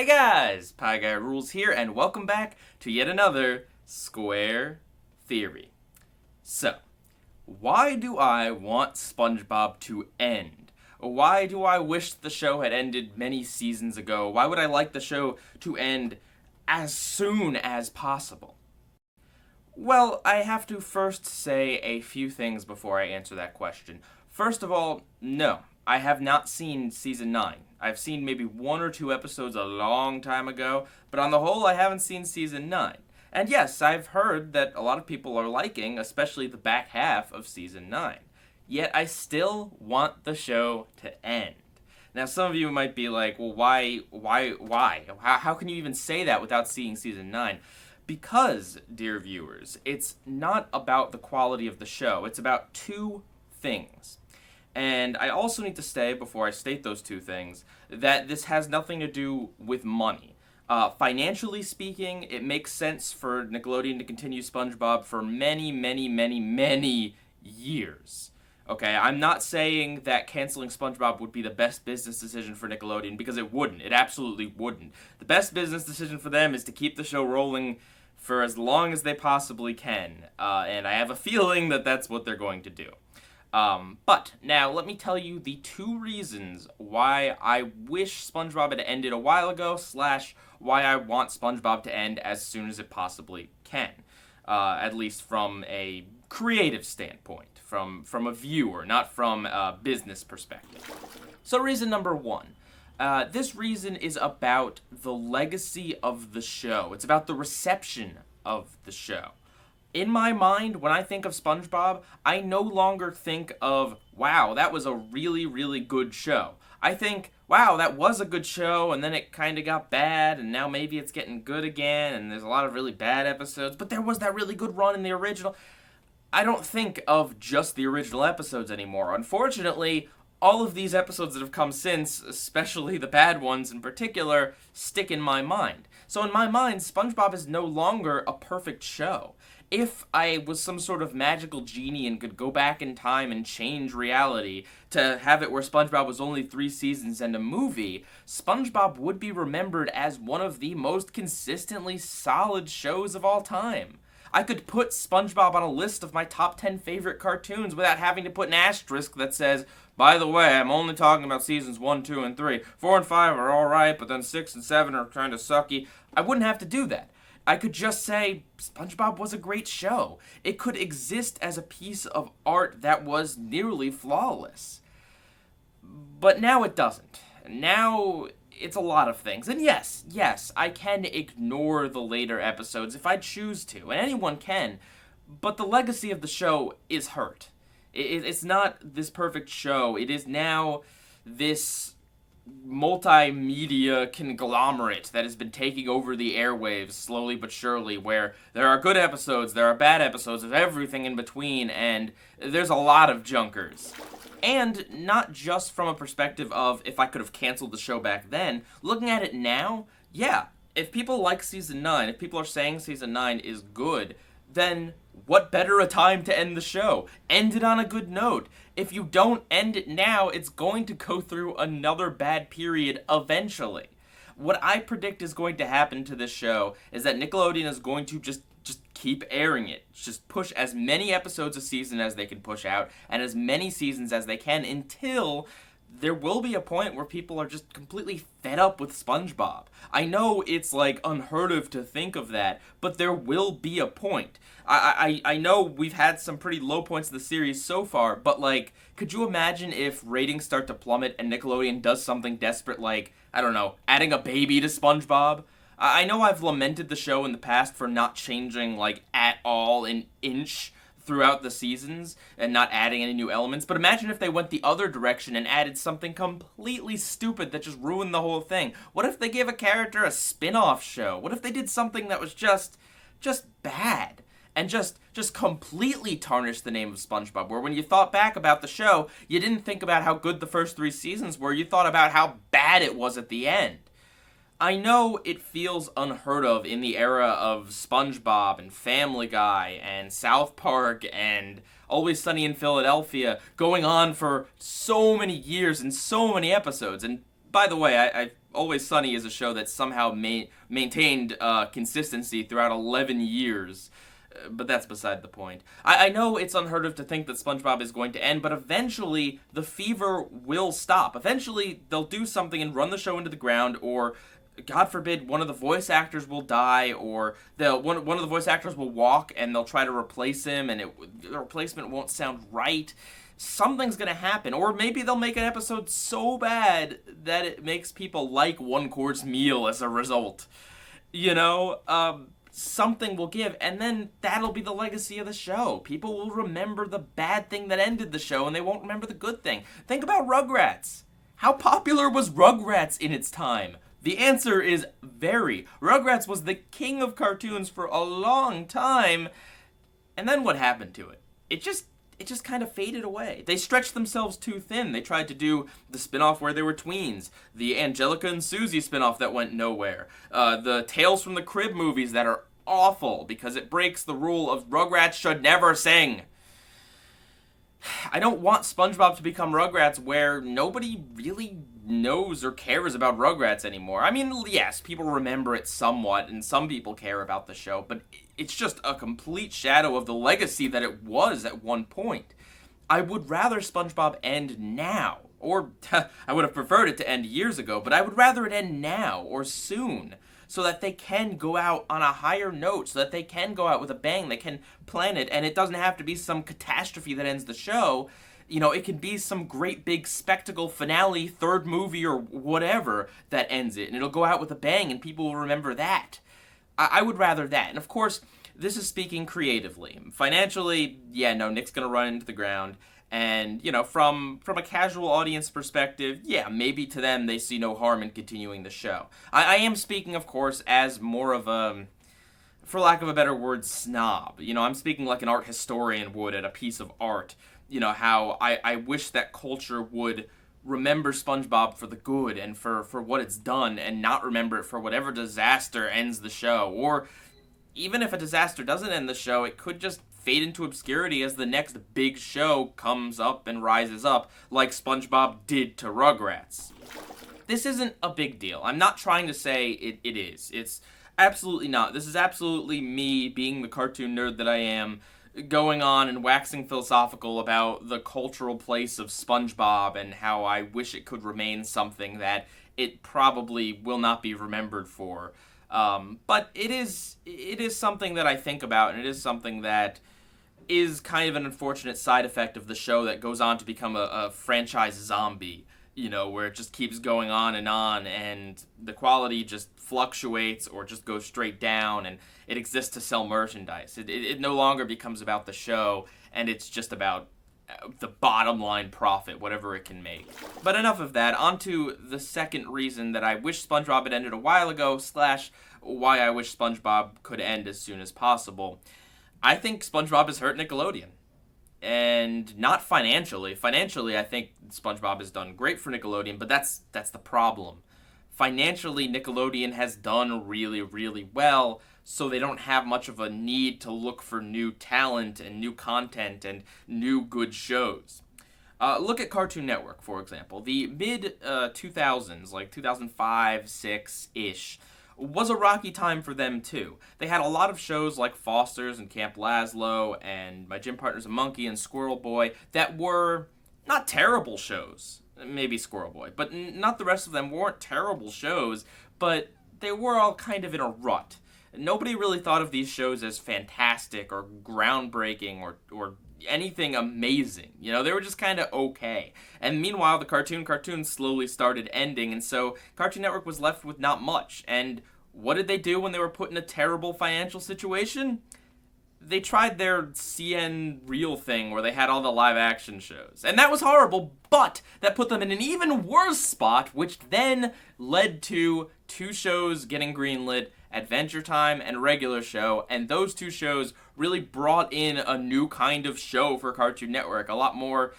Hey guys, PIEGUYRULZ here, and welcome back to yet another Square Theory. So, why do I want SpongeBob to end? Why do I wish the show had ended many seasons ago? Why would I like the show to end as soon as possible? Well, I have to first say a few things before I answer that question. First of all, no, I have not seen season 9. I've seen maybe one or two episodes a long time ago, but on the whole, I haven't seen season 9. And yes, I've heard that a lot of people are liking, especially the back half of season 9. Yet I still want the show to end. Now, some of you might be like, well, why? How can you even say that without seeing season 9? Because, dear viewers, it's not about the quality of the show. It's about two things. And I also need to say, before I state those two things, that this has nothing to do with money. Financially speaking, it makes sense for Nickelodeon to continue SpongeBob for many, many, many, many years. Okay, I'm not saying that canceling SpongeBob would be the best business decision for Nickelodeon, because it wouldn't. It absolutely wouldn't. The best business decision for them is to keep the show rolling for as long as they possibly can. And I have a feeling that that's what they're going to do. But now let me tell you the two reasons why I wish SpongeBob had ended a while ago, / why I want SpongeBob to end as soon as it possibly can. At least from a creative standpoint, from a viewer, not from a business perspective. So reason number one. This reason is about the legacy of the show. It's about the reception of the show. In my mind, when I think of SpongeBob, I no longer think of, wow, that was a really, really good show. I think, wow, that was a good show, and then it kind of got bad, and now maybe it's getting good again, and there's a lot of really bad episodes, but there was that really good run in the original. I don't think of just the original episodes anymore. Unfortunately, all of these episodes that have come since, especially the bad ones in particular, stick in my mind. So in my mind, SpongeBob is no longer a perfect show. If I was some sort of magical genie and could go back in time and change reality to have it where SpongeBob was only 3 seasons and a movie, SpongeBob would be remembered as one of the most consistently solid shows of all time. I could put SpongeBob on a list of my top 10 favorite cartoons without having to put an asterisk that says, by the way, I'm only talking about seasons 1, 2, and 3. 4 and 5 are alright, but then 6 and 7 are kind of sucky. I wouldn't have to do that. I could just say, SpongeBob was a great show. It could exist as a piece of art that was nearly flawless. But now it doesn't. Now it's a lot of things. And yes, I can ignore the later episodes if I choose to, and anyone can, but the legacy of the show is hurt. It's not this perfect show. It is now this multimedia conglomerate that has been taking over the airwaves slowly but surely, where there are good episodes, there are bad episodes, there's everything in between, and there's a lot of junkers. And not just from a perspective of if I could have canceled the show back then, looking at it now, yeah, if people like season 9, if people are saying season 9 is good, then what better a time to end the show? End it on a good note. If you don't end it now, it's going to go through another bad period eventually. What I predict is going to happen to this show is that Nickelodeon is going to just keep airing it. Just push as many episodes a season as they can push out, and as many seasons as they can, until there will be a point where people are just completely fed up with SpongeBob. I know it's like unheard of to think of that, but there will be a point. I know we've had some pretty low points in the series so far, but like, could you imagine if ratings start to plummet and Nickelodeon does something desperate like, I don't know, adding a baby to SpongeBob? I know I've lamented the show in the past for not changing, like, at all an inch throughout the seasons and not adding any new elements, but imagine if they went the other direction and added something completely stupid that just ruined the whole thing. What if they gave a character a spin-off show? What if they did something that was just bad? And just completely tarnished the name of SpongeBob, where when you thought back about the show, you didn't think about how good the first 3 seasons were, you thought about how bad it was at the end. I know it feels unheard of in the era of SpongeBob and Family Guy and South Park and Always Sunny in Philadelphia going on for so many years and so many episodes. And by the way, Always Sunny is a show that somehow maintained consistency throughout 11 years. But that's beside the point. I know it's unheard of to think that SpongeBob is going to end, but eventually the fever will stop. Eventually they'll do something and run the show into the ground, or God forbid, one of the voice actors will die, or one of the voice actors will walk and they'll try to replace him, and the replacement won't sound right. Something's gonna happen, or maybe they'll make an episode so bad that it makes people like One Course Meal as a result. You know, something will give, and then that'll be the legacy of the show. People will remember the bad thing that ended the show, and they won't remember the good thing. Think about Rugrats. How popular was Rugrats in its time? The answer is very. Rugrats was the king of cartoons for a long time, and then what happened to it? It just kind of faded away. They stretched themselves too thin. They tried to do the spinoff where they were tweens, the Angelica and Susie spinoff that went nowhere, the Tales from the Crib movies that are awful because it breaks the rule of Rugrats should never sing. I don't want SpongeBob to become Rugrats where nobody really knows or cares about Rugrats anymore. I mean, yes, people remember it somewhat, and some people care about the show, but it's just a complete shadow of the legacy that it was at one point. I would rather SpongeBob end now, or I would have preferred it to end years ago, but I would rather it end now or soon, so that they can go out on a higher note, so that they can go out with a bang, they can plan it, and it doesn't have to be some catastrophe that ends the show. You know, it can be some great big spectacle finale, third movie or whatever that ends it, and it'll go out with a bang, and people will remember that. I would rather that. And of course, this is speaking creatively. Financially, yeah, no, Nick's gonna run into the ground. And, you know, from a casual audience perspective, yeah, maybe to them they see no harm in continuing the show. I am speaking, of course, as more of a, for lack of a better word, snob. You know, I'm speaking like an art historian would at a piece of art. You know, how I wish that culture would remember SpongeBob for the good and for what it's done, and not remember it for whatever disaster ends the show. Or even if a disaster doesn't end the show, it could just fade into obscurity as the next big show comes up and rises up, like SpongeBob did to Rugrats. This isn't a big deal. I'm not trying to say it is. It's absolutely not. This is absolutely me, being the cartoon nerd that I am, going on and waxing philosophical about the cultural place of SpongeBob and how I wish it could remain something that it probably will not be remembered for. But it is something that I think about, and it is something that is kind of an unfortunate side effect of the show that goes on to become a franchise zombie, you know, where it just keeps going on, and the quality just fluctuates or just goes straight down, and it exists to sell merchandise. It no longer becomes about the show, and it's just about the bottom line profit, whatever it can make. But enough of that. On to the second reason that I wish SpongeBob had ended a while ago, / why I wish SpongeBob could end as soon as possible. I think SpongeBob has hurt Nickelodeon. And not financially. Financially, I think SpongeBob has done great for Nickelodeon, but that's the problem. Financially, Nickelodeon has done really, really well, so they don't have much of a need to look for new talent and new content and new good shows. Look at Cartoon Network, for example. The mid-2000s, like 2005, 6-ish, was a rocky time for them, too. They had a lot of shows like Foster's and Camp Lazlo and My Gym Partner's a Monkey and Squirrel Boy that were not terrible shows. Maybe Squirrel Boy, but not the rest of them weren't terrible shows, but they were all kind of in a rut. Nobody really thought of these shows as fantastic or groundbreaking or anything amazing. You know, they were just kind of okay. And meanwhile, the cartoons slowly started ending, and so Cartoon Network was left with not much. And what did they do when they were put in a terrible financial situation? They tried their CN Real thing where they had all the live action shows. And that was horrible, but that put them in an even worse spot, which then led to 2 shows getting greenlit, Adventure Time and Regular Show, and those 2 shows really brought in a new kind of show for Cartoon Network, a lot more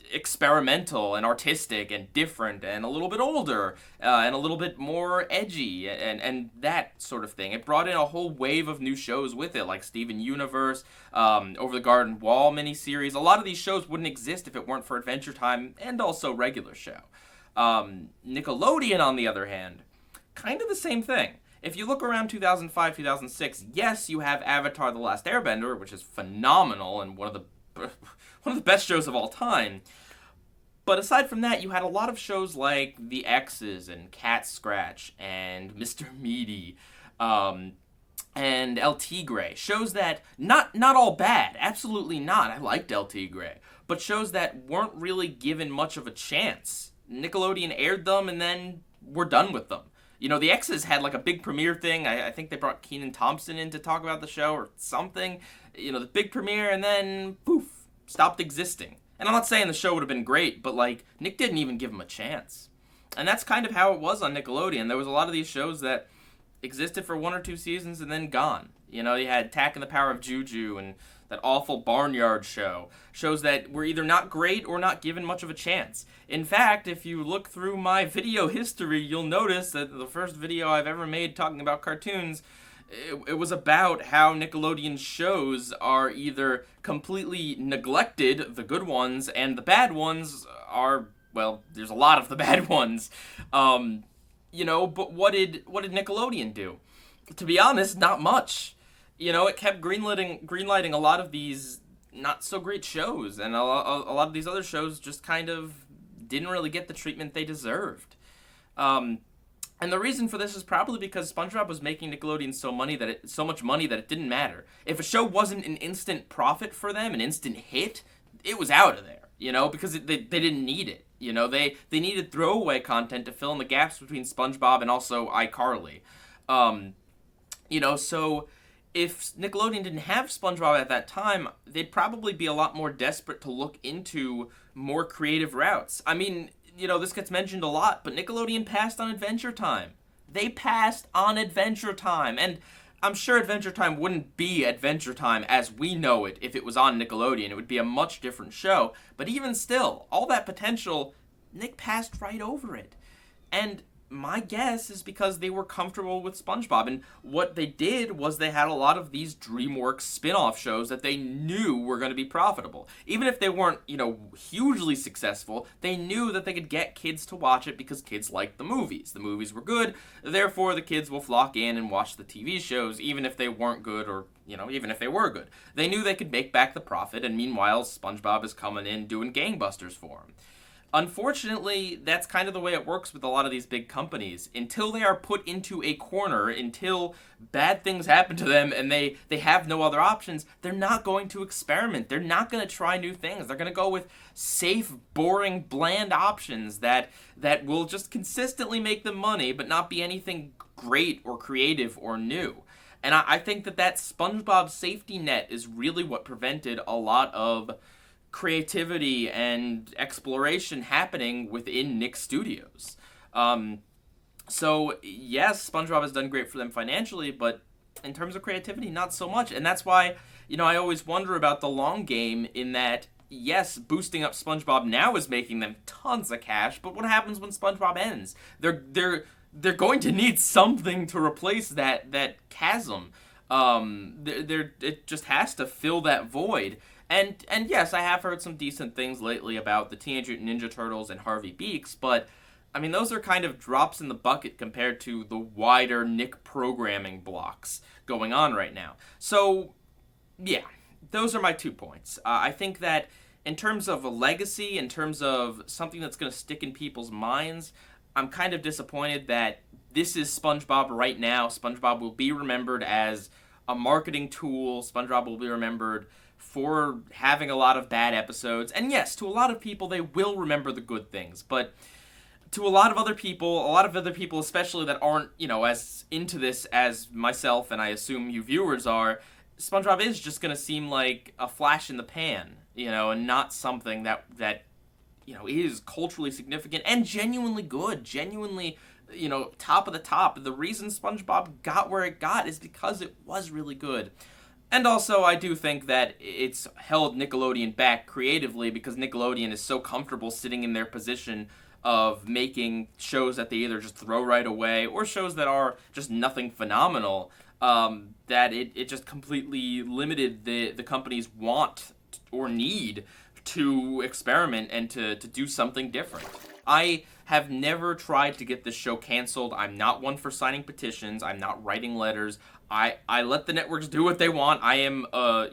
experimental and artistic and different and a little bit older and a little bit more edgy and that sort of thing. It brought in a whole wave of new shows with it, like Steven Universe, Over the Garden Wall miniseries. A lot of these shows wouldn't exist if it weren't for Adventure Time and also Regular Show. Nickelodeon, on the other hand, kind of the same thing. If you look around 2005, 2006, yes, you have Avatar: The Last Airbender, which is phenomenal and one of the best shows of all time. But aside from that, you had a lot of shows like The X's and Cat Scratch and Mr. Meaty, and El Tigre. Shows that, not all bad, absolutely not. I liked El Tigre. But shows that weren't really given much of a chance. Nickelodeon aired them and then we're done with them. You know, The X's had like a big premiere thing. I think they brought Kenan Thompson in to talk about the show or something. You know, the big premiere, and then poof, stopped existing. And I'm not saying the show would have been great, but like, Nick didn't even give him a chance. And that's kind of how it was on Nickelodeon. There was a lot of these shows that existed for 1 or 2 seasons and then gone. You know, you had Tack and the Power of Juju and that awful Barnyard show. Shows that were either not great or not given much of a chance. In fact, if you look through my video history, you'll notice that the first video I've ever made talking about cartoons, it was about how Nickelodeon shows are either completely neglected, the good ones, and the bad ones are, well, there's a lot of the bad ones. You know, but what did Nickelodeon do? To be honest, not much. You know, it kept greenlighting a lot of these not so great shows, and a lot of these other shows just kind of didn't really get the treatment they deserved. And the reason for this is probably because SpongeBob was making Nickelodeon so much money that it didn't matter. If a show wasn't an instant profit for them, an instant hit, it was out of there. You know, because they didn't need it. You know, they needed throwaway content to fill in the gaps between SpongeBob and also iCarly. You know, so if Nickelodeon didn't have SpongeBob at that time, they'd probably be a lot more desperate to look into more creative routes. I mean, you know, this gets mentioned a lot, but Nickelodeon passed on Adventure Time. They passed on Adventure Time, and I'm sure Adventure Time wouldn't be Adventure Time as we know it if it was on Nickelodeon. It would be a much different show, but even still, all that potential, Nick passed right over it. And my guess is because they were comfortable with SpongeBob, and what they did was they had a lot of these DreamWorks spin-off shows that they knew were going to be profitable. Even if they weren't, you know, hugely successful, they knew that they could get kids to watch it because kids liked the movies. The movies were good, therefore the kids will flock in and watch the TV shows, even if they weren't good or, you know, even if they were good. They knew they could make back the profit, and meanwhile, SpongeBob is coming in doing gangbusters for them. Unfortunately, that's kind of the way it works with a lot of these big companies. Until they are put into a corner, until bad things happen to them and they have no other options, they're not going to experiment. They're not going to try new things. They're going to go with safe, boring, bland options that will just consistently make them money but not be anything great or creative or new. And I think that SpongeBob safety net is really what prevented a lot of creativity and exploration happening within Nick Studios. So yes, SpongeBob has done great for them financially, but in terms of creativity, not so much. And that's why, you know, I always wonder about the long game in that, yes, boosting up SpongeBob now is making them tons of cash, but what happens when SpongeBob ends? They're going to need something to replace that chasm. It just has to fill that void. And yes, I have heard some decent things lately about the Teenage Mutant Ninja Turtles and Harvey Beaks, but I mean, those are kind of drops in the bucket compared to the wider Nick programming blocks going on right now. So, yeah, those are my 2 points. I think that in terms of a legacy, in terms of something that's going to stick in people's minds, I'm kind of disappointed that this is SpongeBob right now. SpongeBob will be remembered as a marketing tool. SpongeBob will be remembered for having a lot of bad episodes. And yes, to a lot of people, they will remember the good things. But to a lot of other people especially that aren't, you know, as into this as myself and I assume you viewers are, SpongeBob is just going to seem like a flash in the pan, you know, and not something that you know, is culturally significant and genuinely good, genuinely, you know, top of the top. The reason SpongeBob got where it got is because it was really good. And also, I do think that it's held Nickelodeon back creatively because Nickelodeon is so comfortable sitting in their position of making shows that they either just throw right away or shows that are just nothing phenomenal, that it just completely limited the company's want or need to experiment and to do something different. I have never tried to get this show canceled. I'm not one for signing petitions. I'm not writing letters. I let the networks do what they want. I am, a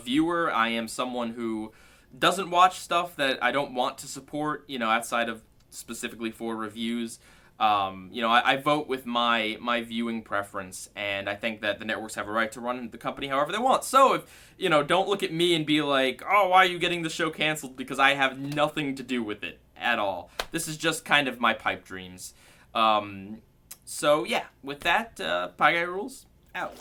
viewer. I am someone who doesn't watch stuff that I don't want to support, outside of specifically for reviews. I vote with my viewing preference, and I think that the networks have a right to run the company however they want. So if, don't look at me and be like, oh, why are you getting the show canceled? Because I have nothing to do with it at all. This is just kind of my pipe dreams. So yeah, with that, Pie Guy Rules, out.